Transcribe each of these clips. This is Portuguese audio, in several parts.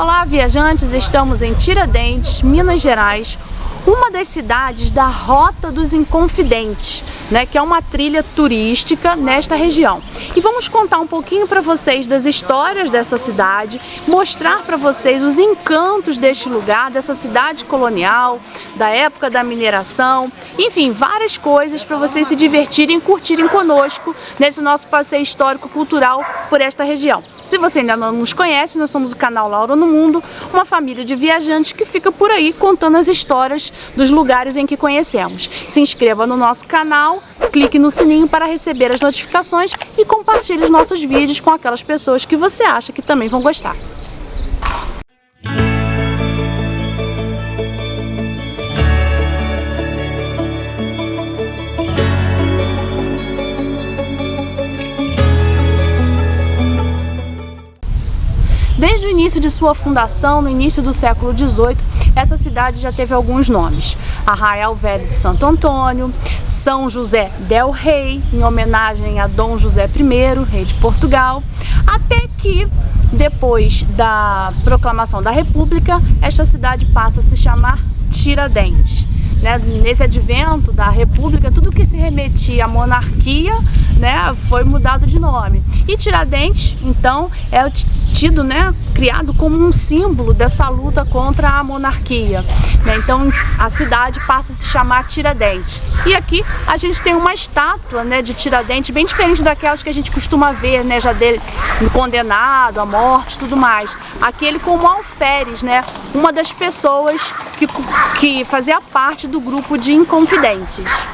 Olá, viajantes! Estamos em Tiradentes, Minas Gerais, uma das cidades da Rota dos Inconfidentes, né, que é uma trilha turística nesta região. E vamos contar um pouquinho para vocês das histórias dessa cidade, mostrar para vocês os encantos deste lugar, dessa cidade colonial, da época da mineração, enfim, várias coisas para vocês se divertirem e curtirem conosco nesse nosso passeio histórico-cultural por esta região. Se você ainda não nos conhece, nós somos o canal Laura no Mundo, uma família de viajantes que fica por aí contando as histórias dos lugares em que conhecemos. Se inscreva no nosso canal, clique no sininho para receber as notificações e compartilhe os nossos vídeos com aquelas pessoas que você acha que também vão gostar. Desde o início de sua fundação, no início do século XVIII, essa cidade já teve alguns nomes. Arraial Velho de Santo Antônio, São José del Rei, em homenagem a Dom José I, rei de Portugal, até que, depois da proclamação da República, esta cidade passa a se chamar Tiradentes. Nesse advento da República, tudo que se remetia à monarquia, foi mudado de nome. E Tiradentes, então, é tido, criado como um símbolo dessa luta contra a monarquia. Então, a cidade passa a se chamar Tiradentes. E aqui a gente tem uma estátua, de Tiradentes, bem diferente daquelas que a gente costuma ver, já dele condenado à morte e tudo mais. Aquele como alferes, uma das pessoas que fazia parte do grupo de Inconfidentes.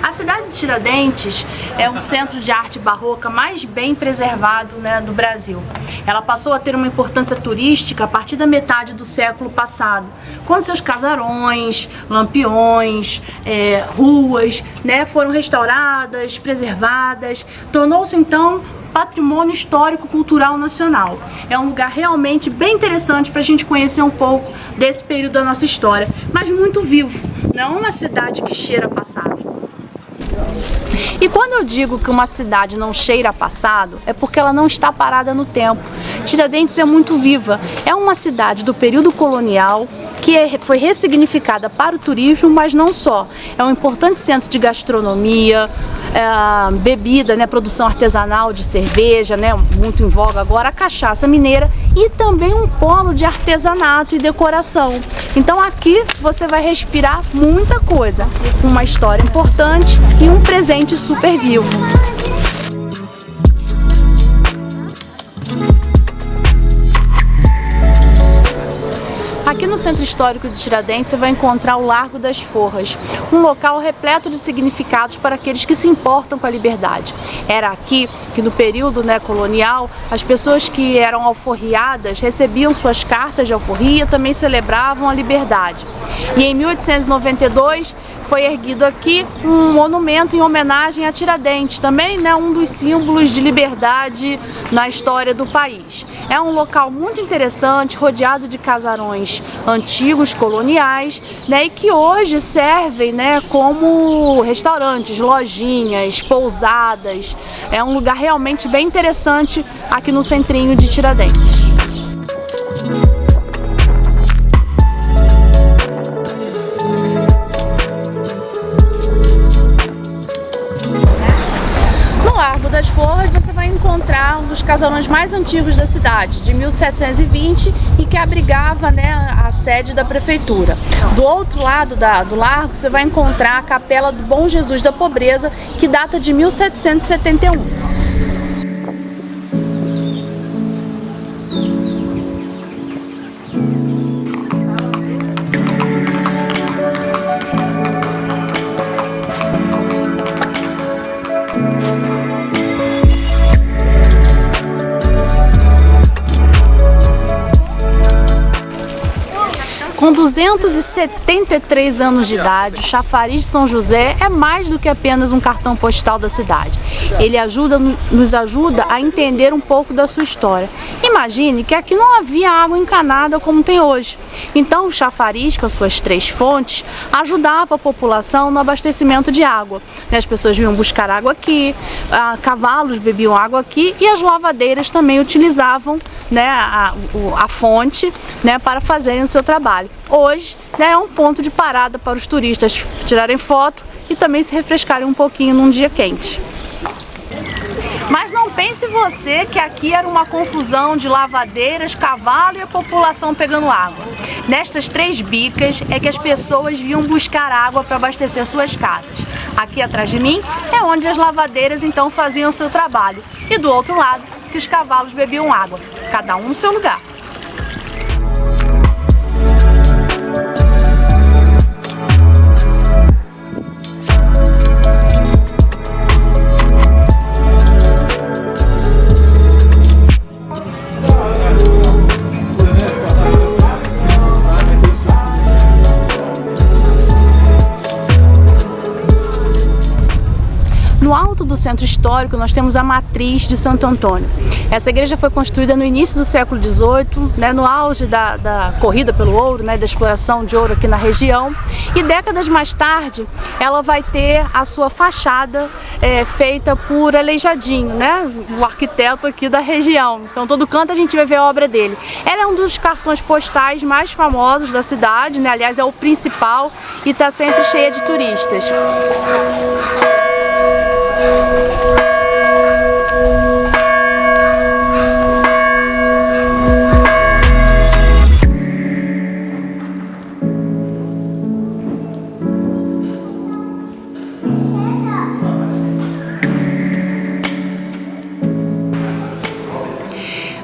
A cidade de Tiradentes é um centro de arte barroca mais bem preservado do Brasil. Ela passou a ter uma importância turística a partir da metade do século passado, quando seus casarões, lampiões, ruas foram restauradas, preservadas, tornou-se então patrimônio histórico-cultural nacional. É um lugar realmente bem interessante para a gente conhecer um pouco desse período da nossa história, mas muito vivo, não é uma cidade que cheira passado. E quando eu digo que uma cidade não cheira a passado, é porque ela não está parada no tempo. Tiradentes é muito viva, é uma cidade do período colonial que foi ressignificada para o turismo, mas não só. É um importante centro de gastronomia, bebida, produção artesanal de cerveja, muito em voga agora, a cachaça mineira, e também um polo de artesanato e decoração. Então aqui você vai respirar muita coisa, uma história importante e um presente super vivo. Aqui no Centro Histórico de Tiradentes você vai encontrar o Largo das Forras, um local repleto de significados para aqueles que se importam com a liberdade. Era aqui que no período colonial as pessoas que eram alforriadas recebiam suas cartas de alforria, também celebravam a liberdade. E em 1892 foi erguido aqui um monumento em homenagem a Tiradentes, também um dos símbolos de liberdade na história do país. É um local muito interessante, rodeado de casarões antigos, coloniais, e que hoje servem como restaurantes, lojinhas, pousadas. É um lugar realmente bem interessante aqui no centrinho de Tiradentes. Largo das Forras você vai encontrar um dos casarões mais antigos da cidade, de 1720, e que abrigava a sede da prefeitura. Do outro lado do largo você vai encontrar a Capela do Bom Jesus da Pobreza, que data de 1771. Com 273 anos de idade, o Chafariz de São José é mais do que apenas um cartão postal da cidade. Ele nos ajuda a entender um pouco da sua história. Imagine que aqui não havia água encanada como tem hoje. Então o chafariz, com as suas 3 fontes, ajudava a população no abastecimento de água. As pessoas vinham buscar água aqui, cavalos bebiam água aqui e as lavadeiras também utilizavam, né, a fonte, né, para fazerem o seu trabalho. Hoje, né, é um ponto de parada para os turistas tirarem foto e também se refrescarem um pouquinho num dia quente. Mas não pense você que aqui era uma confusão de lavadeiras, cavalo e a população pegando água. Nestas 3 bicas é que as pessoas vinham buscar água para abastecer suas casas. Aqui atrás de mim é onde as lavadeiras então faziam o seu trabalho. E do outro lado, que os cavalos bebiam água, cada um no seu lugar. No alto do centro histórico nós temos a matriz de Santo Antônio. Essa igreja foi construída no início do século XVIII, né, no auge da corrida pelo ouro, né, da exploração de ouro aqui na região. E décadas mais tarde ela vai ter a sua fachada feita por Aleijadinho, né, o arquiteto aqui da região. Então todo canto a gente vai ver a obra dele. Ela é um dos cartões postais mais famosos da cidade, né, aliás é o principal e está sempre cheia de turistas.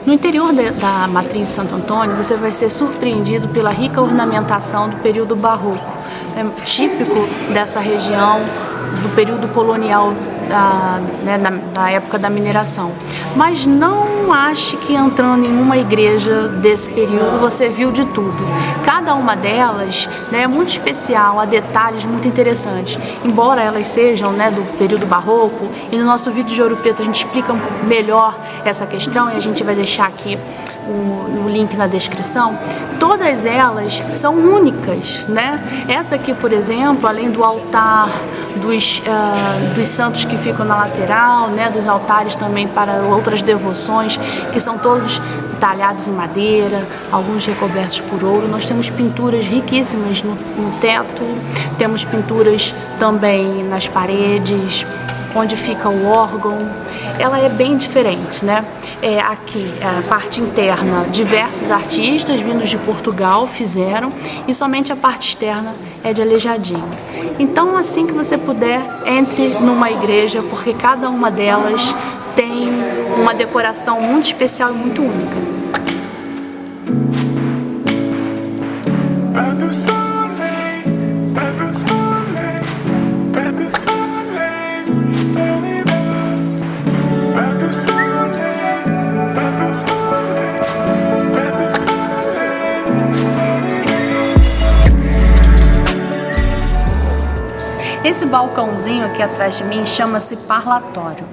No interior da matriz de Santo Antônio, você vai ser surpreendido pela rica ornamentação do período barroco, típico dessa região, do período colonial da época da mineração. Mas não ache que entrando em uma igreja desse período você viu de tudo. Cada uma delas, né, é muito especial, há detalhes muito interessantes. Embora elas sejam, né, do período barroco, e no nosso vídeo de Ouro Preto a gente explica melhor essa questão e a gente vai deixar aqui o link na descrição. Todas elas são únicas, né? Essa aqui, por exemplo, além do altar, dos santos que ficam na lateral, né, dos altares também para outras devoções, que são todos talhados em madeira, alguns recobertos por ouro. Nós temos pinturas riquíssimas no teto, temos pinturas também nas paredes, onde fica o órgão. Ela é bem diferente, né? Aqui, a parte interna, diversos artistas vindos de Portugal fizeram, e somente a parte externa é de Aleijadinho. Então, assim que você puder, entre numa igreja, porque cada uma delas tem uma decoração muito especial e muito única. Esse balcãozinho aqui atrás de mim chama-se parlatório.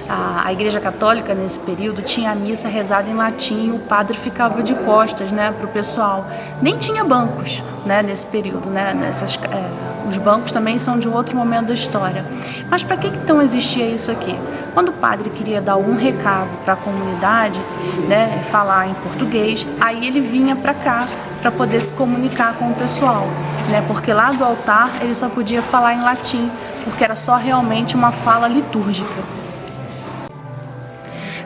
A Igreja Católica, nesse período, tinha a missa rezada em latim e o padre ficava de costas, né, para o pessoal. Nem tinha bancos, né, nesse período, né, os bancos também são de um outro momento da história. Mas para que então existia isso aqui? Quando o padre queria dar algum recado para a comunidade, né, falar em português, aí ele vinha para cá para poder se comunicar com o pessoal, né, porque lá do altar ele só podia falar em latim, porque era só realmente uma fala litúrgica.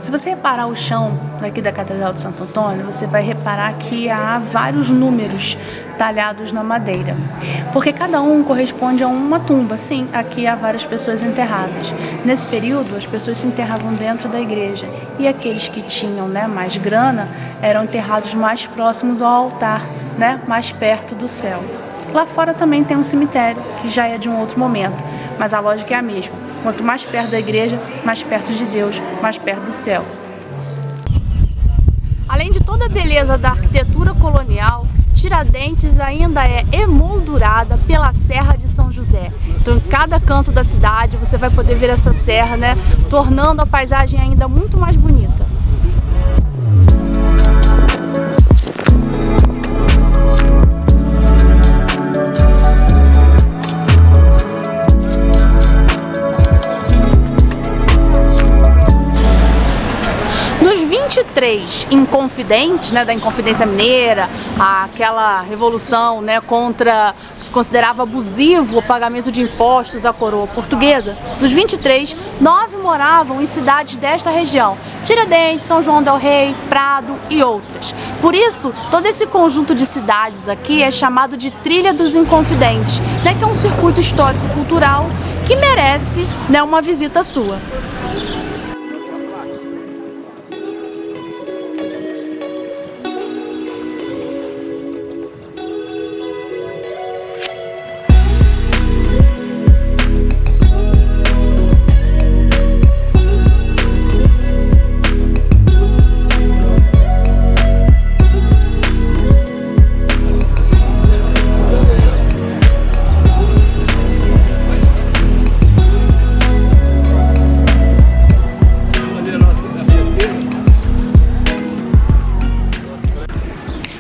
Se você reparar o chão daqui da Catedral de Santo Antônio, você vai reparar que há vários números talhados na madeira, porque cada um corresponde a uma tumba. Sim, aqui há várias pessoas enterradas. Nesse período, as pessoas se enterravam dentro da igreja, e aqueles que tinham, né, mais grana eram enterrados mais próximos ao altar, né, mais perto do céu. Lá fora também tem um cemitério, que já é de um outro momento, mas a lógica é a mesma. Quanto mais perto da igreja, mais perto de Deus, mais perto do céu. Além de toda a beleza da arquitetura colonial, Tiradentes ainda é emoldurada pela Serra de São José. Então, em cada canto da cidade você vai poder ver essa serra, né, tornando a paisagem ainda muito mais bonita. Nos 23 Inconfidentes, né, da Inconfidência Mineira, aquela revolução, né, contra o que se considerava abusivo o pagamento de impostos à coroa portuguesa, dos 23, 9 moravam em cidades desta região: Tiradentes, São João del Rei, Prado e outras. Por isso, todo esse conjunto de cidades aqui é chamado de Trilha dos Inconfidentes, né, que é um circuito histórico-cultural que merece, né, uma visita sua.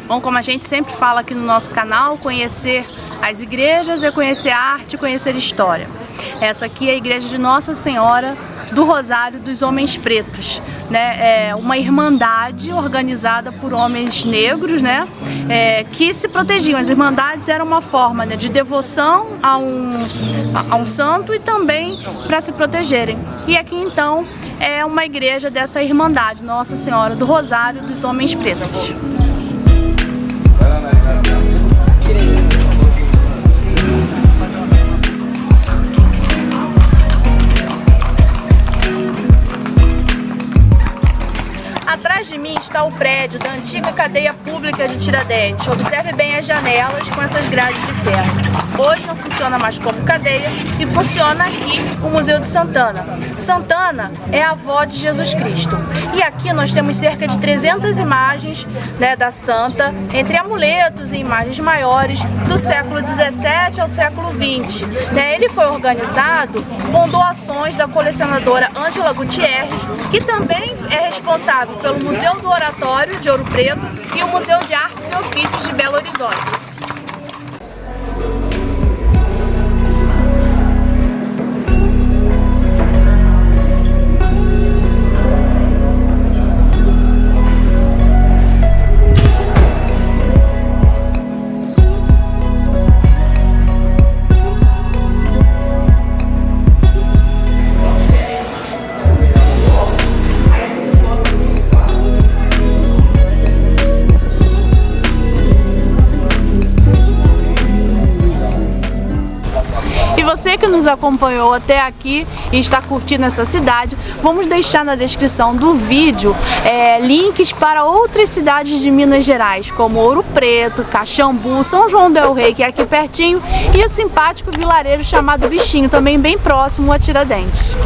Bom, como a gente sempre fala aqui no nosso canal, conhecer as igrejas é conhecer a arte, conhecer história. Essa aqui é a igreja de Nossa Senhora do Rosário dos Homens Pretos, né? É uma irmandade organizada por homens negros, né? Que se protegiam. As irmandades eram uma forma, né, de devoção a um santo e também para se protegerem. E aqui então é uma igreja dessa irmandade, Nossa Senhora do Rosário dos Homens Pretos. Atrás de mim está o prédio da antiga cadeia pública de Tiradentes. Observe bem as janelas com essas grades de ferro. Hoje não funciona mais como cadeia e funciona aqui o Museu de Santana. Santana é a avó de Jesus Cristo. E aqui nós temos cerca de 300 imagens, né, da santa, entre amuletos e imagens maiores do século 17 ao século 20. Ele foi organizado com doações da colecionadora Ângela Gutierrez, que também é responsável pelo Museu do Oratório de Ouro Preto e o Museu de Artes e Ofícios de Belo Horizonte. Você que nos acompanhou até aqui e está curtindo essa cidade, vamos deixar na descrição do vídeo links para outras cidades de Minas Gerais, como Ouro Preto, Caxambu, São João del Rei, que é aqui pertinho, e o simpático vilarejo chamado Bichinho, também bem próximo a Tiradentes.